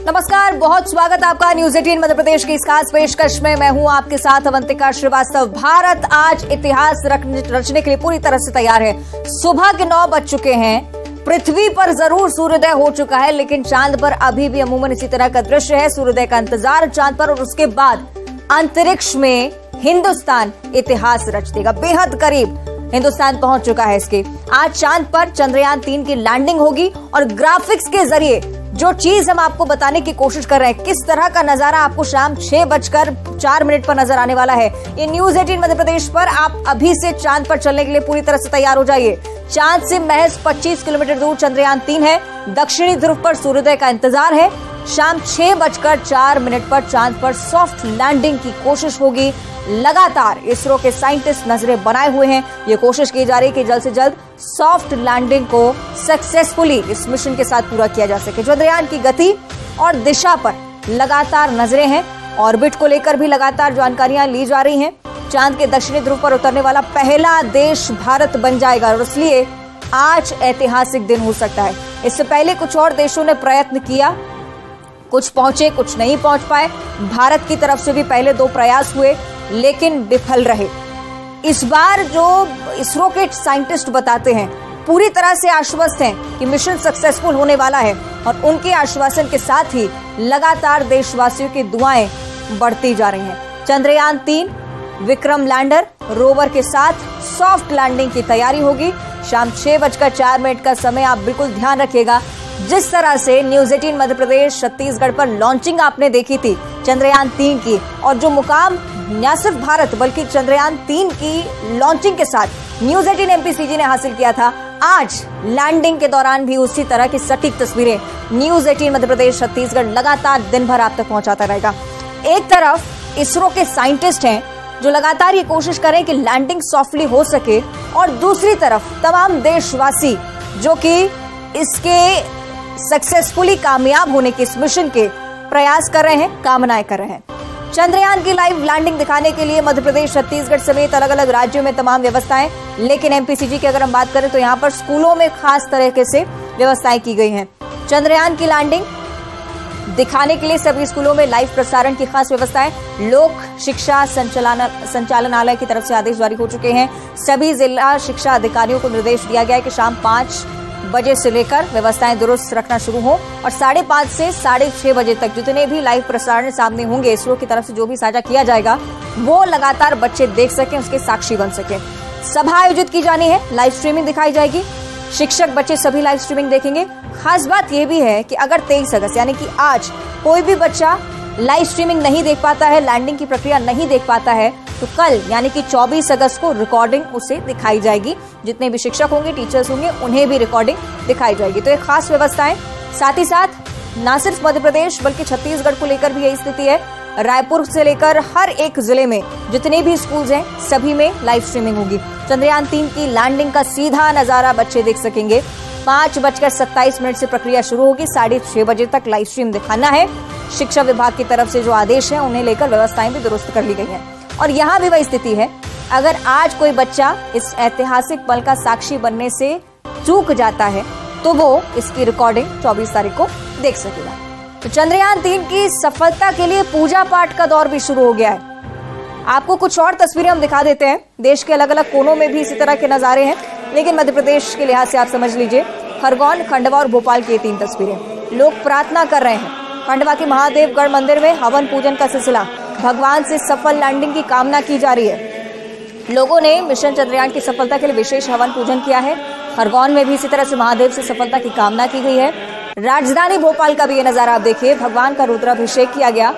नमस्कार, बहुत स्वागत आपका न्यूज 18 मध्य प्रदेश की इस खास पेशकश में। मैं हूं आपके साथ अवंतिका श्रीवास्तव। भारत आज इतिहास रचने के लिए पूरी तरह से तैयार है। सुबह के 9 बज चुके हैं। पृथ्वी पर जरूर सूर्योदय हो चुका है, लेकिन चांद पर अभी भी अमूमन इसी तरह का दृश्य है। सूर्योदय का इंतजार चांद पर, और उसके बाद अंतरिक्ष में हिंदुस्तान इतिहास रच देगा। बेहद करीब हिंदुस्तान पहुंच चुका है इसके। आज चांद पर चंद्रयान 3 की लैंडिंग होगी और ग्राफिक्स के जरिए जो चीज हम आपको बताने की कोशिश कर रहे हैं, किस तरह का नजारा आपको शाम 6:04 पर नजर आने वाला है। ये न्यूज 18 मध्य प्रदेश पर आप अभी से चांद पर चलने के लिए पूरी तरह से तैयार हो जाइए। चांद से महज 25 किलोमीटर दूर चंद्रयान 3 है। दक्षिणी ध्रुव पर सूर्योदय का इंतजार है। शाम 6:04 पर चांद पर सॉफ्ट लैंडिंग की कोशिश होगी। लगातार इसरो के साइंटिस्ट नजरें बनाए हुए हैं। ये कोशिश की जा रही है कि जल्द से जल्द सॉफ्ट लैंडिंग को सक्सेसफुली इस मिशन के साथ पूरा किया जा सके। चंद्रयान की गति और दिशा पर लगातार नजरें हैं। ऑर्बिट को लेकर भी लगातार जानकारियां ली जा रही हैं। चांद के दक्षिणी ध्रुव पर उतरने वाला पहला देश भारत बन जाएगा और इसलिए आज ऐतिहासिक दिन हो सकता है। इससे पहले कुछ और देशों ने प्रयत्न किया, कुछ पहुंचे, कुछ नहीं पहुंच पाए। भारत की तरफ से भी पहले 2 प्रयास हुए, लेकिन विफल रहे। इस बार जो इसरो के साइंटिस्ट बताते हैं, पूरी तरह से आश्वस्त हैं कि मिशन सक्सेसफुल होने वाला है और उनके आश्वासन के साथ ही लगातार देशवासियों की दुआएं बढ़ती जा रही हैं। चंद्रयान 3 विक्रम लैंडर रोवर के साथ सॉफ्ट लैंडिंग की तैयारी होगी। शाम 6:04 का समय आप बिल्कुल ध्यान रखिएगा। जिस तरह से न्यूज 18 मध्य प्रदेश छत्तीसगढ़ पर लॉन्चिंग आपने देखी थी चंद्रयान 3 की, और जो मुकाम न सिर्फ भारत बल्कि चंद्रयान 3 की लॉन्चिंग के साथ न्यूज 18 एमपीसीजी ने हासिल किया था, आज लैंडिंग के दौरान भी उसी तरह की सटीक तस्वीरें न्यूज 18 मध्य प्रदेश छत्तीसगढ़ लगातार दिन भर आप तक पहुंचाता रहेगा। एक तरफ इसरो के साइंटिस्ट हैं जो लगातार ये कोशिश करें कि लैंडिंग सॉफ्टली हो सके, और दूसरी तरफ तमाम देशवासी जो कि इसके सक्सेसफुली कामयाब होने के इस मिशन के प्रयास कर रहे हैं, कामनाएं कर रहे हैं। चंद्रयान की लाइव लैंडिंग दिखाने के लिए मध्य प्रदेश, छत्तीसगढ़ समेत अलग अलग राज्यों में तमाम व्यवस्थाएं, लेकिन एमपीसीजी की अगर हम बात करें तो यहाँ पर स्कूलों में खास तरीके से व्यवस्थाएं की गई हैं। चंद्रयान की लैंडिंग दिखाने के लिए सभी स्कूलों में लाइव प्रसारण की खास व्यवस्थाएं। लोक शिक्षा संचालनालय की तरफ से आदेश जारी हो चुके हैं। सभी जिला शिक्षा अधिकारियों को निर्देश दिया गया है कि शाम 5 बजे से लेकर व्यवस्थाएं दुरुस्त रखना शुरू हो और 5:30 से 6:30 बजे तक जितने भी लाइव प्रसारण सामने होंगे इसरो की तरफ से जो भी साझा किया जाएगा, वो लगातार बच्चे देख सकें, उसके साक्षी बन सकें। सभा आयोजित की जानी है, लाइव स्ट्रीमिंग दिखाई जाएगी। शिक्षक बच्चे सभी लाइव स्ट्रीमिंग देखेंगे। खास बात यह भी है कि अगर 23 अगस्त यानी कि आज कोई भी बच्चा लाइव स्ट्रीमिंग नहीं देख पाता है, लैंडिंग की प्रक्रिया नहीं देख पाता है, तो कल यानी कि 24 अगस्त को रिकॉर्डिंग उसे दिखाई जाएगी। जितने भी शिक्षक होंगे, टीचर्स होंगे, उन्हें भी रिकॉर्डिंग दिखाई जाएगी। तो एक खास व्यवस्थाएं। साथ ही साथ न सिर्फ मध्य प्रदेश बल्कि छत्तीसगढ़ को लेकर भी यही स्थिति है। रायपुर से लेकर हर एक जिले में जितने भी स्कूल्स हैं सभी में लाइव स्ट्रीमिंग होगी। चंद्रयान 3 की लैंडिंग का सीधा नजारा बच्चे देख सकेंगे। 5:27 से प्रक्रिया शुरू होगी। 6:30 बजे तक लाइव स्ट्रीम दिखाना है। शिक्षा विभाग की तरफ से जो आदेश है उन्हें लेकर व्यवस्थाएं भी दुरुस्त कर ली गई हैं। और यहाँ भी वही स्थिति है, अगर आज कोई बच्चा इस ऐतिहासिक पल का साक्षी बनने से चूक जाता है तो वो इसकी रिकॉर्डिंग 24 तारीख को देख सकेगा। तो चंद्रयान 3 की सफलता के लिए पूजा पाठ का दौर भी शुरू हो गया है। आपको कुछ और तस्वीरें हम दिखा देते हैं। देश के अलग अलग कोनों में भी इसी तरह के नजारे हैं, लेकिन मध्य प्रदेश के लिहाज से आप समझ लीजिए। खरगोन, खंडवा और भोपाल की 3 तस्वीरें। लोग प्रार्थना कर रहे हैं। खंडवा के महादेवगढ़ मंदिर में हवन पूजन का सिलसिला, भगवान से सफल लैंडिंग की कामना की जा रही है। लोगों ने मिशन चंद्रयान की सफलता के लिए विशेष हवन पूजन किया है। खरगोन में भी इसी तरह से महादेव से सफलता की कामना की गई है। राजधानी भोपाल का भी ये नजारा आप देखिए, भगवान का रुद्राभिषेक किया गया।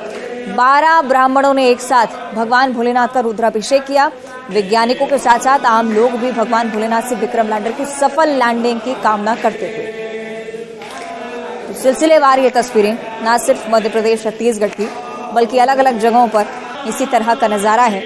12 ब्राह्मणों ने एक साथ भगवान भोलेनाथ का रुद्राभिषेक किया। वैज्ञानिकों के साथ साथ आम लोग भी भगवान भोलेनाथ से विक्रम लैंडर की सफल लैंडिंग की कामना करते थे। तो सिलसिलेवार ये तस्वीरें न सिर्फ मध्य प्रदेश, छत्तीसगढ़ की बल्कि अलग अलग जगहों पर इसी तरह का नजारा है।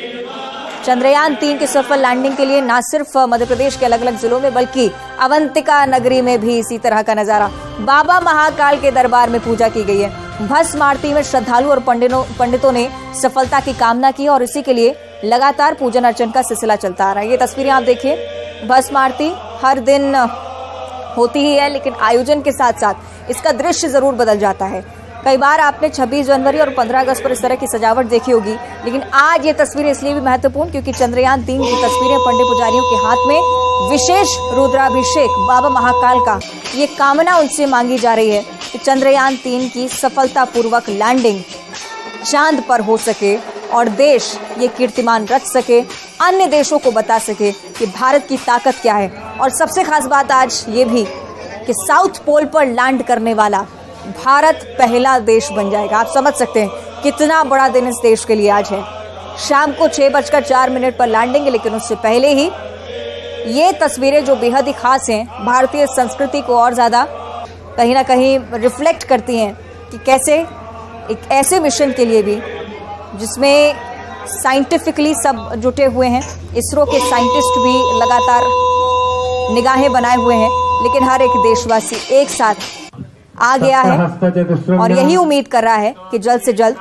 चंद्रयान 3 की सफल लैंडिंग के लिए न सिर्फ मध्य प्रदेश के अलग अलग जिलों में बल्कि अवंतिका नगरी में भी इसी तरह का नजारा। बाबा महाकाल के दरबार में पूजा की गई है। भस्म आरती में श्रद्धालु और पंडितों ने सफलता की कामना की और इसी के लिए लगातार पूजन अर्चन का सिलसिला चलता आ रहा है। ये तस्वीरें आप देखिए, भस्म आरती हर दिन होती ही है, लेकिन आयोजन के साथ साथ इसका दृश्य जरूर बदल जाता है। कई बार आपने 26 जनवरी और 15 अगस्त पर इस तरह की सजावट देखी होगी, लेकिन आज ये तस्वीरें इसलिए भी महत्वपूर्ण क्योंकि चंद्रयान 3 की तस्वीरें पंडित पुजारियों के हाथ में विशेष रुद्राभिषेक बाबा महाकाल का, ये कामना उनसे मांगी जा रही है कि चंद्रयान 3 की सफलतापूर्वक लैंडिंग चांद पर हो सके और देश ये कीर्तिमान रच सके, अन्य देशों को बता सके कि भारत की ताकत क्या है। और सबसे खास बात आज ये भी कि साउथ पोल पर लैंड करने वाला भारत पहला देश बन जाएगा। आप समझ सकते हैं कितना बड़ा दिन इस देश के लिए आज है। शाम को 6:04 पर लैंडिंग है, लेकिन उससे पहले ही ये तस्वीरें जो बेहद ही खास हैं, भारतीय संस्कृति को और ज्यादा कहीं ना कहीं रिफ्लेक्ट करती हैं कि कैसे एक ऐसे मिशन के लिए भी जिसमें साइंटिफिकली सब जुटे हुए हैं, इसरो के साइंटिस्ट भी लगातार निगाहें बनाए हुए हैं, लेकिन हर एक देशवासी एक साथ आ गया है और यही उम्मीद कर रहा है कि जल्द से जल्द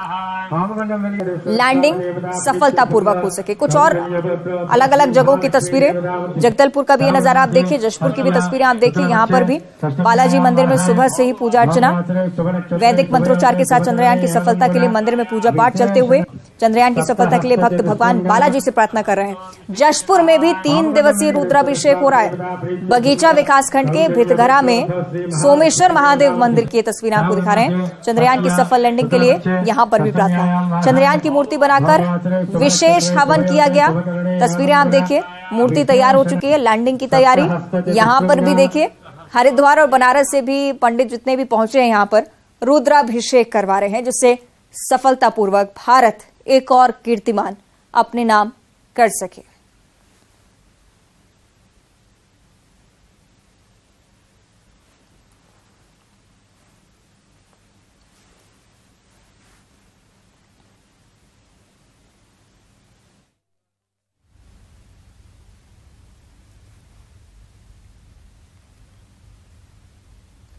लैंडिंग सफलतापूर्वक हो सके। कुछ और अलग अलग जगहों की तस्वीरें, जगदलपुर का भी ये नजारा आप देखिए, जशपुर की भी तस्वीरें आप देखिए। यहाँ पर भी बालाजी मंदिर में सुबह से ही पूजा अर्चना, वैदिक मंत्रोच्चार के साथ चंद्रयान की सफलता के लिए मंदिर में पूजा पाठ चलते हुए चंद्रयान की सफलता के लिए भक्त भगवान बालाजी से प्रार्थना कर रहे हैं। जशपुर में भी 3 दिवसीय रुद्राभिषेक हो रहा है। बगीचा विकासखंड के भितघरा में सोमेश्वर महादेव मंदिर की तस्वीरें आपको दिखा रहे हैं। चंद्रयान की सफल लैंडिंग के लिए यहाँ पर भी प्रार्थना। चंद्रयान की मूर्ति बनाकर विशेष हवन किया गया। तस्वीरें आप देखिए, मूर्ति तैयार हो चुकी है, लैंडिंग की तैयारी। यहाँ पर भी देखिए, हरिद्वार और बनारस से भी पंडित जितने भी पहुंचे हैं यहाँ पर रुद्राभिषेक करवा रहे हैं, जिससे सफलतापूर्वक भारत एक और कीर्तिमान अपने नाम कर सके।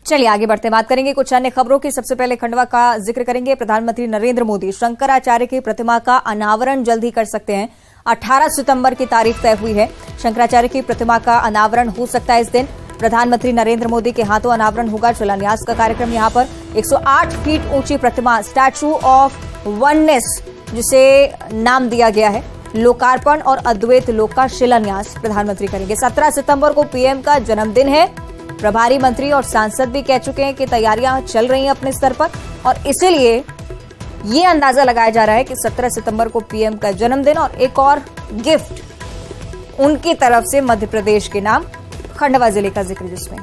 चलिए आगे बढ़ते बात करेंगे कुछ अन्य खबरों की। सबसे पहले खंडवा का जिक्र करेंगे। प्रधानमंत्री नरेंद्र मोदी शंकराचार्य की प्रतिमा का अनावरण जल्द ही कर सकते हैं। 18 सितंबर की तारीख तय हुई है। शंकराचार्य की प्रतिमा का अनावरण हो सकता है इस दिन। प्रधानमंत्री नरेंद्र मोदी के हाथों अनावरण होगा। शिलान्यास का कार्यक्रम यहाँ पर 108 फीट ऊंची प्रतिमा स्टैचू ऑफ वननेस, जिसे नाम दिया गया है, लोकार्पण और अद्वैत लोक का शिलान्यास प्रधानमंत्री करेंगे। 17 सितंबर को पीएम का जन्मदिन है। प्रभारी मंत्री और सांसद भी कह चुके हैं कि तैयारियां चल रही हैं अपने स्तर पर, और इसीलिए ये अंदाजा लगाया जा रहा है कि 17 सितंबर को पीएम का जन्मदिन और एक और गिफ्ट उनकी तरफ से मध्य प्रदेश के नाम, खंडवा जिले का जिक्र जिसमें।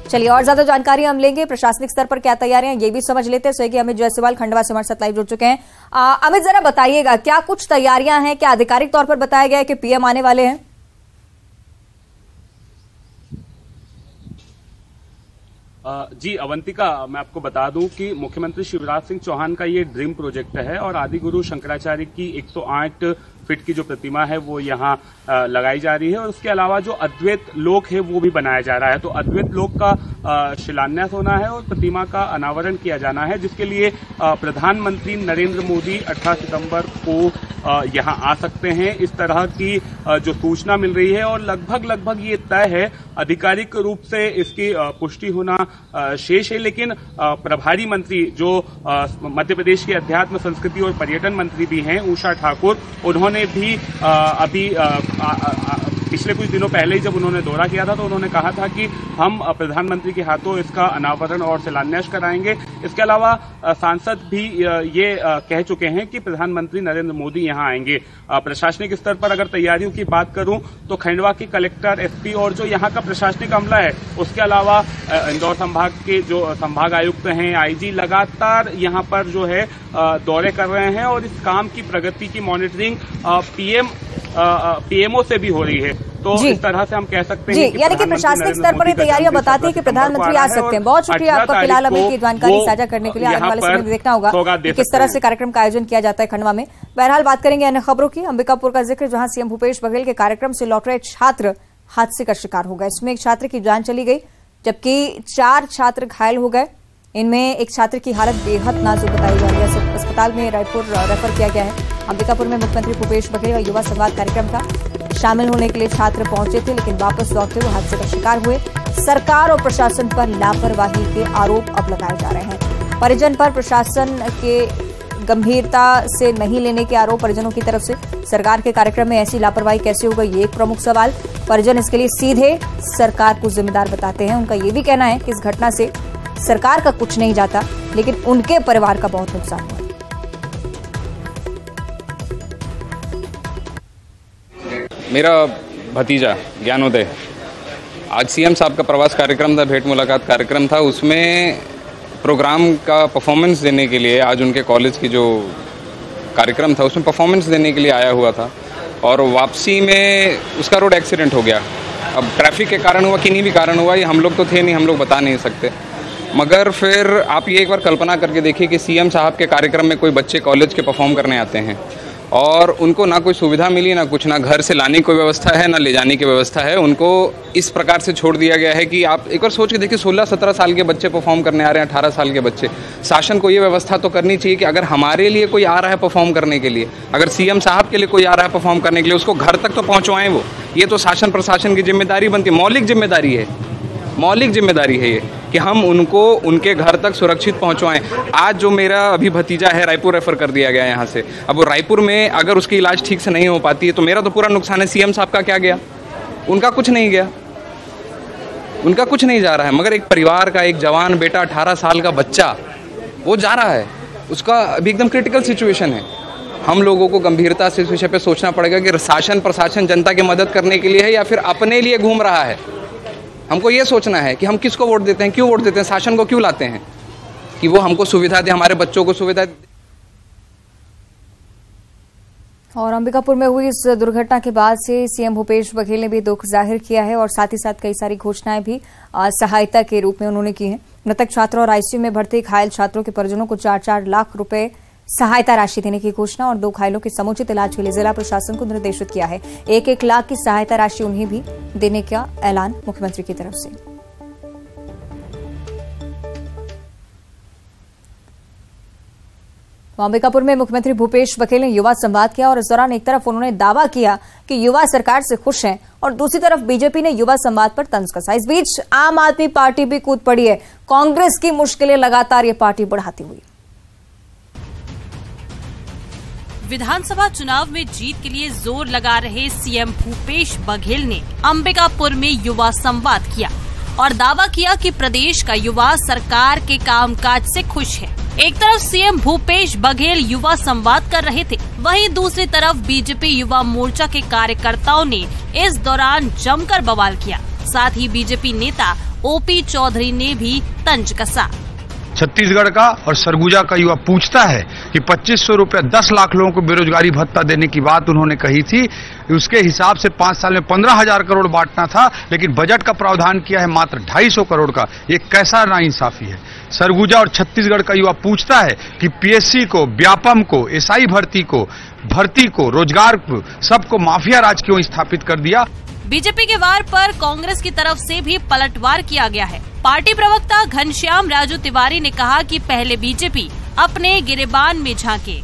चलिए और ज्यादा जानकारी हम लेंगे। प्रशासनिक स्तर पर क्या तैयारियां, ये भी समझ लेते हैं। सहयोगी अमित जायसवाल खंडवा से हमारे साथ लाइव जुड़ चुके हैं। अमित, जरा बताइएगा क्या कुछ तैयारियां हैं, क्या आधिकारिक तौर पर बताया गया है कि पीएम आने वाले हैं? जी अवंतिका, मैं आपको बता दूं कि मुख्यमंत्री शिवराज सिंह चौहान का ये ड्रीम प्रोजेक्ट है और आदिगुरु शंकराचार्य की 108 फीट की जो प्रतिमा है वो यहाँ लगाई जा रही है, और उसके अलावा जो अद्वैत लोक है वो भी बनाया जा रहा है। तो अद्वैत लोक का शिलान्यास होना है और प्रतिमा का अनावरण किया जाना है, जिसके लिए प्रधानमंत्री नरेंद्र मोदी 18 सितंबर को यहाँ आ सकते हैं। इस तरह की जो सूचना मिल रही है और लगभग ये तय है, आधिकारिक रूप से इसकी पुष्टि होना शेष है, लेकिन प्रभारी मंत्री जो मध्य प्रदेश के अध्यात्म संस्कृति और पर्यटन मंत्री भी हैं, उषा ठाकुर, उन्होंने भी अभी पिछले कुछ दिनों पहले ही जब उन्होंने दौरा किया था तो उन्होंने कहा था कि हम प्रधानमंत्री के हाथों इसका अनावरण और शिलान्यास कराएंगे। इसके अलावा सांसद भी ये कह चुके हैं कि प्रधानमंत्री नरेंद्र मोदी यहां आएंगे। प्रशासनिक स्तर पर अगर तैयारियों की बात करूं तो खंडवा के कलेक्टर, एसपी और जो यहां का प्रशासनिक अमला है, उसके अलावा इंदौर संभाग के जो संभाग आयुक्त हैं, आईजी, लगातार यहां पर जो है दौरे कर रहे हैं और इस काम की प्रगति की मॉनिटरिंग पीएमओ से भी हो रही है। तो इस तरह से हम कह सकते हैं यानी कि प्रशासनिक स्तर पर ये तैयारियां बताती है कि प्रधानमंत्री आ सकते हैं। बहुत शुक्रिया आपका फिलहाल अभी की जानकारी साझा करने के लिए। आने वाले समय में देखना होगा कि किस तरह से कार्यक्रम का आयोजन किया जाता है खंडवा में। बहरहाल बात करेंगे अन्य खबरों की। अंबिकापुर का जिक्र, जहां सीएम भूपेश बघेल के कार्यक्रम से लौट रहे छात्र हादसे का शिकार हो गए। इसमें एक छात्र की जान चली गई जबकि 4 छात्र घायल हो गए। इनमें एक छात्र की हालत बेहद नाजुक बताई जा रही है। अस्पताल में रायपुर रेफर किया गया है। अंबिकापुर में मुख्यमंत्री भूपेश बघेल का युवा संवाद कार्यक्रम था। शामिल होने के लिए छात्र पहुंचे थे, लेकिन वापस लौटते हुए हादसे का शिकार हुए। सरकार और प्रशासन पर लापरवाही के आरोप अब लगाए जा रहे हैं। परिजन पर प्रशासन के गंभीरता से नहीं लेने के आरोप परिजनों की तरफ से। सरकार के कार्यक्रम में ऐसी लापरवाही कैसे हो गई, ये एक प्रमुख सवाल। परिजन इसके लिए सीधे सरकार को जिम्मेदार बताते हैं। उनका ये भी कहना है कि इस घटना से सरकार का कुछ नहीं जाता, लेकिन उनके परिवार का बहुत नुकसान हुआ। मेरा भतीजा ज्ञानोदय, आज सीएम साहब का प्रवास कार्यक्रम था, भेंट मुलाकात कार्यक्रम था। उसमें प्रोग्राम का परफॉर्मेंस देने के लिए आज उनके कॉलेज की जो कार्यक्रम था उसमें परफॉर्मेंस देने के लिए आया हुआ था और वापसी में उसका रोड एक्सीडेंट हो गया। अब ट्रैफिक के कारण हुआ, किन्हीं भी कारण हुआ, ये हम लोग तो थे नहीं, हम लोग बता नहीं सकते। मगर फिर आप ये एक बार कल्पना करके देखिए कि सीएम साहब के कार्यक्रम में कोई बच्चे कॉलेज के परफॉर्म करने आते हैं और उनको ना कोई सुविधा मिली, ना कुछ, ना घर से लाने की कोई व्यवस्था है, ना ले जाने की व्यवस्था है। उनको इस प्रकार से छोड़ दिया गया है कि आप एक बार सोच के देखिए, 16-17 साल के बच्चे परफॉर्म करने आ रहे हैं, 18 साल के बच्चे। शासन को ये व्यवस्था तो करनी चाहिए कि अगर हमारे लिए कोई आ रहा है परफॉर्म करने के लिए, अगर सीएम साहब के लिए कोई आ रहा है परफॉर्म करने के लिए, उसको घर तक तो पहुँचवाएं। वो ये तो शासन प्रशासन की जिम्मेदारी बनती है, मौलिक जिम्मेदारी है, मौलिक जिम्मेदारी है ये कि हम उनको उनके घर तक सुरक्षित पहुंचवाएं। आज जो मेरा अभी भतीजा है, रायपुर रेफर कर दिया गया यहाँ से। अब वो रायपुर में अगर उसकी इलाज ठीक से नहीं हो पाती है तो मेरा तो पूरा नुकसान है। सीएम साहब का क्या गया? उनका कुछ नहीं गया, उनका कुछ नहीं जा रहा है। मगर एक परिवार का एक जवान बेटा, 18 साल का बच्चा, वो जा रहा है, उसका अभी एकदम क्रिटिकल सिचुएशन है। हम लोगों को गंभीरता से इस विषय पर सोचना पड़ेगा कि शासन प्रशासन जनता की मदद करने के लिए है या फिर अपने लिए घूम रहा है। हमको ये सोचना है कि हम किसको वोट देते हैं, क्यों वोट देते हैं, शासन को क्यों लाते हैं कि वो हमको सुविधा दे, हमारे बच्चों को सुविधा दे। और अंबिकापुर में हुई इस दुर्घटना के बाद से सीएम भूपेश बघेल ने भी दुख जाहिर किया है और साथ ही साथ कई सारी घोषणाएं भी सहायता के रूप में उन्होंने की हैं। मृतक छात्रों और आईसीयू में भर्ती घायल छात्रों के परिजनों को 4-4 लाख रुपए सहायता राशि देने की घोषणा और 2 घायलों के समुचित इलाज के लिए जिला प्रशासन को निर्देशित किया है। 1-1 लाख की सहायता राशि उन्हें भी देने का ऐलान मुख्यमंत्री की तरफ से। अंबिकापुर में मुख्यमंत्री भूपेश बघेल ने युवा संवाद किया और इस दौरान एक तरफ उन्होंने दावा किया कि युवा सरकार से खुश हैं और दूसरी तरफ बीजेपी ने युवा संवाद पर तंज कसा। इस बीच आम आदमी पार्टी भी कूद पड़ी है। कांग्रेस की मुश्किलें लगातार ये पार्टी बढ़ाती हुई। विधानसभा चुनाव में जीत के लिए जोर लगा रहे सीएम भूपेश बघेल ने अंबिकापुर में युवा संवाद किया और दावा किया कि प्रदेश का युवा सरकार के कामकाज से खुश है। एक तरफ सीएम भूपेश बघेल युवा संवाद कर रहे थे, वहीं दूसरी तरफ बीजेपी युवा मोर्चा के कार्यकर्ताओं ने इस दौरान जमकर बवाल किया। साथ ही बीजेपी नेता ओपी चौधरी ने भी तंज कसा। छत्तीसगढ़ का और सरगुजा का युवा पूछता है कि 2500 रुपया 10 लाख लोगों को बेरोजगारी भत्ता देने की बात उन्होंने कही थी। उसके हिसाब से 5 साल में 15,000 करोड़ बांटना था, लेकिन बजट का प्रावधान किया है मात्र 250 करोड़ का। ये कैसा नाइंसाफी है। सरगुजा और छत्तीसगढ़ का युवा पूछता है कि पीएससी को, व्यापम को, एसआई भर्ती को, रोजगार को, सबको माफिया राज क्यों स्थापित कर दिया। बीजेपी के वार पर कांग्रेस की तरफ से भी पलटवार किया गया है। पार्टी प्रवक्ता घनश्याम राजू तिवारी ने कहा कि पहले बीजेपी अपने गिरेबान में झांके।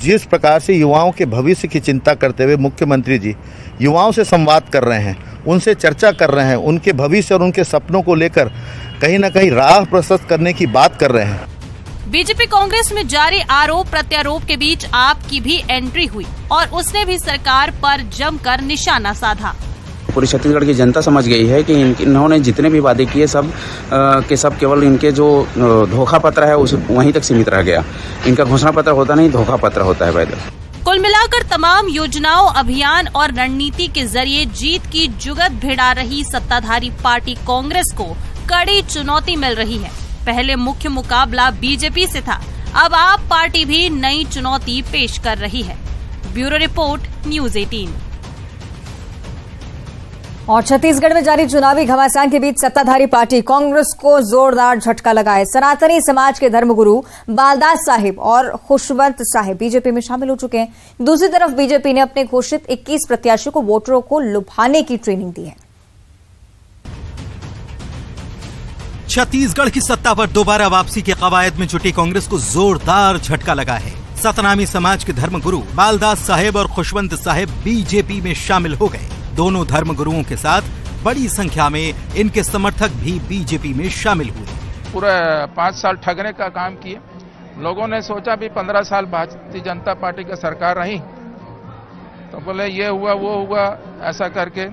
जिस प्रकार से युवाओं के भविष्य की चिंता करते हुए मुख्यमंत्री जी युवाओं से संवाद कर रहे हैं, उनसे चर्चा कर रहे हैं, उनके भविष्य और उनके सपनों को लेकर कहीं न कहीं राह प्रशस्त करने की बात कर रहे हैं। बीजेपी कांग्रेस में जारी आरोप प्रत्यारोप के बीच आप की भी एंट्री हुई और उसने भी सरकार पर जमकर निशाना साधा। पूरी छत्तीसगढ़ की जनता समझ गई है कि इन्होंने जितने भी वादे किए सब के सब केवल इनके जो धोखा पत्र है उस वहीं तक सीमित रह गया। इनका घोषणा पत्र होता नहीं, धोखा पत्र होता है पैदल। कुल मिलाकर तमाम योजनाओं, अभियान और रणनीति के जरिए जीत की जुगत भिड़ा रही सत्ताधारी पार्टी कांग्रेस को कड़ी चुनौती मिल रही है। पहले मुख्य मुकाबला बीजेपी से था, अब आप पार्टी भी नई चुनौती पेश कर रही है। Bureau report, news 18। और छत्तीसगढ़ में जारी चुनावी घमासान के बीच सत्ताधारी पार्टी कांग्रेस को जोरदार झटका लगा है। सनातनी समाज के धर्मगुरु बालदास साहिब और खुशवंत साहिब बीजेपी में शामिल हो चुके हैं। दूसरी तरफ बीजेपी ने अपने घोषित 21 प्रत्याशियों को वोटरों को लुभाने की ट्रेनिंग दी है। छत्तीसगढ़ की सत्ता पर दोबारा वापसी के कवायद में जुटी कांग्रेस को जोरदार झटका लगा है। सतनामी समाज के धर्मगुरु बालदास साहिब और खुशवंत साहिब बीजेपी में शामिल हो गए। दोनों धर्मगुरुओं के साथ बड़ी संख्या में इनके समर्थक भी बीजेपी में शामिल हुए। पूरा 5 साल ठगने का काम किए। लोगों ने सोचा भी 15 साल भारतीय जनता पार्टी की सरकार रही तो बोले ये हुआ वो हुआ, ऐसा करके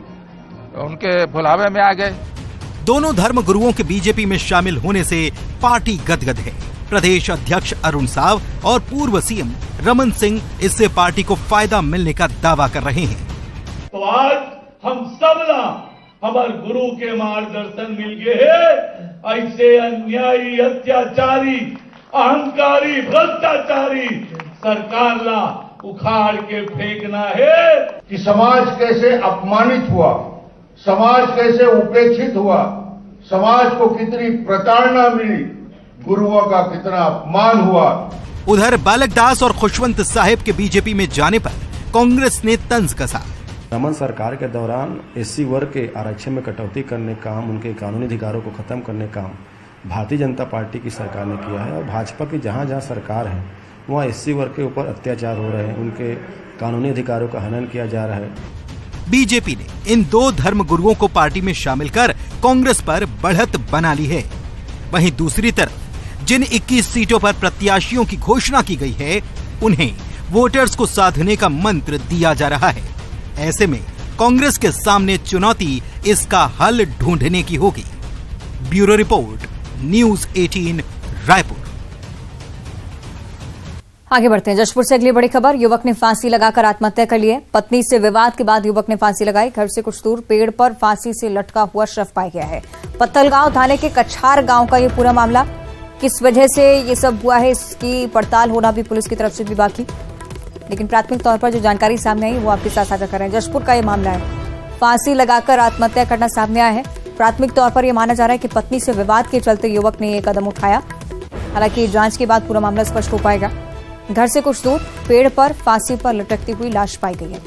उनके भुलावे में आ गए। दोनों धर्म गुरुओं के बीजेपी में शामिल होने से पार्टी गदगद है। प्रदेश अध्यक्ष अरुण साव और पूर्व सीएम रमन सिंह इससे पार्टी को फायदा मिलने का दावा कर रहे हैं। तो आज हम सब ना हमारे गुरु के मार्गदर्शन मिल गए है। ऐसे अन्यायी, अत्याचारी, अहंकारी, भ्रष्टाचारी सरकार ला उखाड़ के फेंकना है कि समाज कैसे अपमानित हुआ, समाज कैसे उपेक्षित हुआ, समाज को कितनी प्रताड़ना मिली, गुरुओं का कितना अपमान हुआ। उधर बालक दास और खुशवंत साहिब के बीजेपी में जाने पर कांग्रेस ने तंज कसा। रमन सरकार के दौरान एससी वर्ग के आरक्षण में कटौती करने का काम, उनके कानूनी अधिकारों को खत्म करने का काम भारतीय जनता पार्टी की सरकार ने किया है और भाजपा की जहां जहां सरकार है वहां एससी वर्ग के ऊपर अत्याचार हो रहे हैं, उनके कानूनी अधिकारों का हनन किया जा रहा है। बीजेपी ने इन दो धर्म गुरुओं को पार्टी में शामिल कर कांग्रेस पर बढ़त बना ली है। वहीं दूसरी तरफ जिन 21 सीटों पर प्रत्याशियों की घोषणा की गई है उन्हें वोटर्स को साधने का मंत्र दिया जा रहा है। ऐसे में कांग्रेस के सामने चुनौती इसका हल ढूंढने की होगी। Bureau report, news 18 Raipur. आगे बढ़ते हैं। जशपुर से अगली बड़ी खबर। युवक ने फांसी लगाकर आत्महत्या कर ली है। पत्नी से विवाद के बाद युवक ने फांसी लगाई। घर से कुछ दूर पेड़ पर फांसी से लटका हुआ शव पाया गया है। पत्तलगांव थाने के कछार गांव का ये पूरा मामला। किस वजह से ये सब हुआ है इसकी पड़ताल होना भी पुलिस की तरफ से भी बाकी, लेकिन प्राथमिक तौर पर जो जानकारी सामने आई वो आपके साथ साझा कर रहे हैं। जशपुर का ये मामला है। फांसी लगाकर आत्महत्या करना सामने आया है। प्राथमिक तौर पर यह माना जा रहा है कि पत्नी से विवाद के चलते युवक ने ये कदम उठाया। हालांकि जांच के बाद पूरा मामला स्पष्ट हो पाएगा। घर से कुछ दूर पेड़ पर फांसी पर लटकती हुई लाश पाई गई है।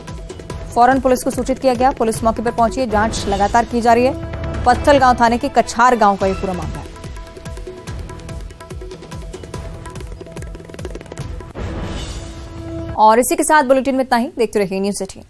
फौरन पुलिस को सूचित किया गया। पुलिस मौके पर पहुंची है। जांच लगातार की जा रही है। पत्थलगांव थाने के कछार गांव का ये पूरा मामला है। और इसी के साथ बुलेटिन में इतना ही। देखते रहिए न्यूज़ 18।